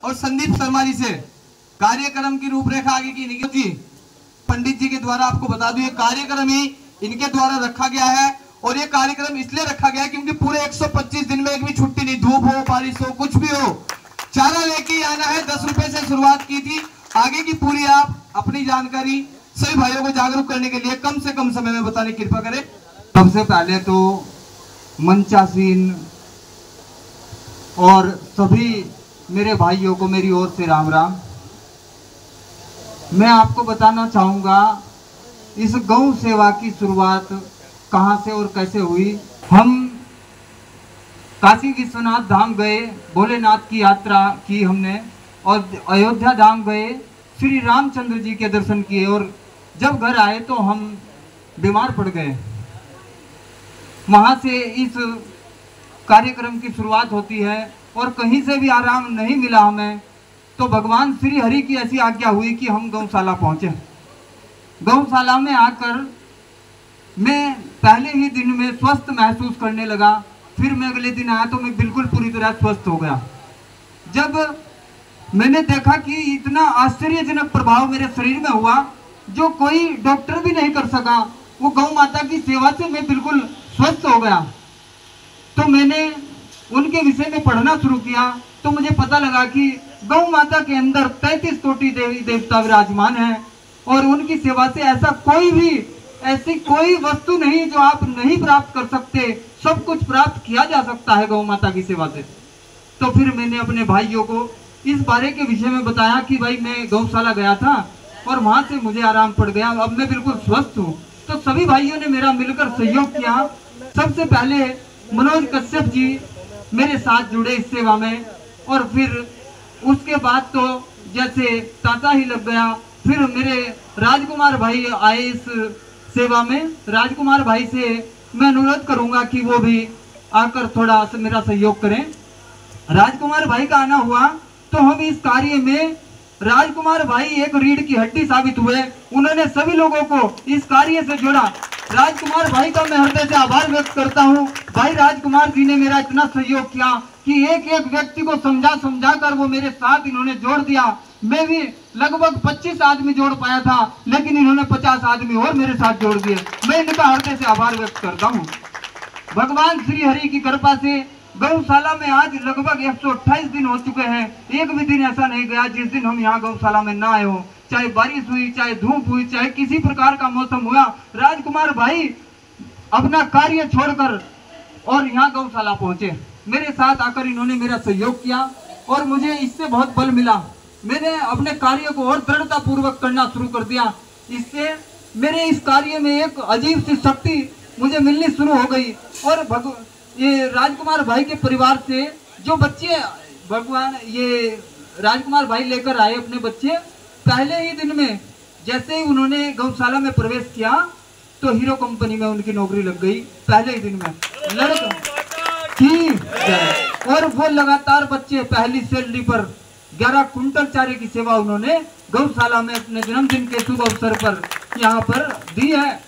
और संदीप शर्मा जी से कार्यक्रम की रूपरेखा आगे की निकल थी। पंडित जी के द्वारा आपको बता दूं, ये कार्यक्रम ही इनके द्वारा रखा गया है और ये कार्यक्रम इसलिए रखा गया है क्योंकि पूरे 125 दिन में एक भी छुट्टी नहीं, धूप हो बारिश हो कुछ भी हो, चारा लेके आना है। 10 रुपए से शुरुआत की थी, आगे की पूरी आप अपनी जानकारी सभी भाइयों को जागरूक करने के लिए कम से कम समय में बताने की कृपा करें। सबसे पहले तो मंचासीन और सभी मेरे भाइयों को मेरी ओर से राम राम। मैं आपको बताना चाहूँगा इस गौ सेवा की शुरुआत कहाँ से और कैसे हुई। हम काशी विश्वनाथ धाम गए, भोलेनाथ की यात्रा की हमने, और अयोध्या धाम गए, श्री रामचंद्र जी के दर्शन किए, और जब घर आए तो हम बीमार पड़ गए। वहाँ से इस कार्यक्रम की शुरुआत होती है और कहीं से भी आराम नहीं मिला हमें, तो भगवान श्री हरि की ऐसी आज्ञा हुई कि हम गौशाला पहुँचे। गौशाला में आकर मैं पहले ही दिन में स्वस्थ महसूस करने लगा। फिर मैं अगले दिन आया तो मैं बिल्कुल पूरी तरह स्वस्थ हो गया। जब मैंने देखा कि इतना आश्चर्यजनक प्रभाव मेरे शरीर में हुआ जो कोई डॉक्टर भी नहीं कर सका, वो गौ माता की सेवा से मैं बिल्कुल स्वस्थ हो गया। तो मैंने उनके विषय में पढ़ना शुरू किया तो मुझे पता लगा कि गौ माता के अंदर 33 कोटि देवी देवता विराजमान हैं और उनकी सेवा से ऐसी कोई वस्तु नहीं जो आप नहीं प्राप्त कर सकते, सब कुछ प्राप्त किया जा सकता है गौ माता की सेवा से। तो फिर मैंने अपने भाइयों को इस बारे के विषय में बताया कि भाई मैं गौशाला गया था और वहां से मुझे आराम पड़ गया, अब मैं बिल्कुल स्वस्थ हूँ। तो सभी भाइयों ने मेरा मिलकर सहयोग किया। सबसे पहले मनोज कश्यप जी मेरे साथ जुड़े इस सेवा में, और फिर उसके बाद तो जैसे तांता ही लग गया। फिर मेरे राजकुमार भाई आए इस सेवा में। राजकुमार भाई से मैं अनुरोध करूंगा कि वो भी आकर थोड़ा मेरा सहयोग करें। राजकुमार भाई का आना हुआ तो हम इस कार्य में, राजकुमार भाई एक रीढ़ की हड्डी साबित हुए। उन्होंने सभी लोगों को इस कार्य से जोड़ा। राजकुमार भाई का मैं हृदय से आभार व्यक्त करता हूं। भाई राजकुमार जी ने मेरा इतना सहयोग किया कि एक एक व्यक्ति को समझा कर वो मेरे साथ इन्होंने जोड़ दिया। मैं भी लगभग 25 आदमी जोड़ पाया था, लेकिन इन्होंने 50 आदमी और मेरे साथ जोड़ दिए। मैं इनका हृदय से आभार व्यक्त करता हूँ। भगवान श्री हरि की कृपा से गौशाला में आज लगभग 128 दिन हो चुके हैं। एक भी दिन ऐसा नहीं गया जिस दिन हम यहाँ गौशाला में ना आए हो। चाहे बारिश हुई, चाहे धूप हुई, चाहे किसी प्रकार का मौसम हुआ, राजकुमार भाई अपना कार्य छोड़कर और यहाँ गौशाला पहुंचे। मेरे साथ आकर इन्होंने मेरा सहयोग किया और मुझे इससे बहुत बल मिला। मैंने अपने कार्य को और दृढ़ता पूर्वक करना शुरू कर दिया। इससे मेरे इस कार्य में एक अजीब सी शक्ति मुझे मिलनी शुरू हो गई। और ये राजकुमार भाई के परिवार से जो बच्चे ये राजकुमार भाई लेकर आए अपने बच्चे, पहले ही दिन में जैसे ही उन्होंने गौशाला में प्रवेश किया तो हीरो कंपनी में उनकी नौकरी लग गई। पहले ही दिन में और वो लगातार बच्चे पहली सैलरी पर 11 कुंटल चारे की सेवा उन्होंने गौशाला में अपने जन्मदिन के शुभ अवसर पर यहाँ पर दी है।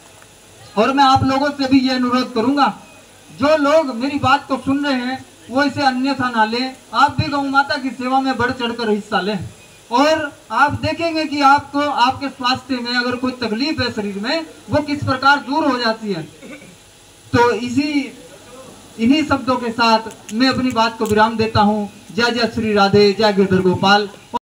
और मैं आप लोगों से भी ये अनुरोध करूंगा, जो लोग मेरी बात को सुन रहे हैं वो इसे अन्यथा ना लें। आप भी गौ माता की सेवा में बढ़ चढ़कर हिस्सा लें और आप देखेंगे कि आपको आपके स्वास्थ्य में अगर कोई तकलीफ है शरीर में, वो किस प्रकार दूर हो जाती है। तो इन्हीं शब्दों के साथ मैं अपनी बात को विराम देता हूँ। जय जय श्री राधे, जय गिरधर गोपाल।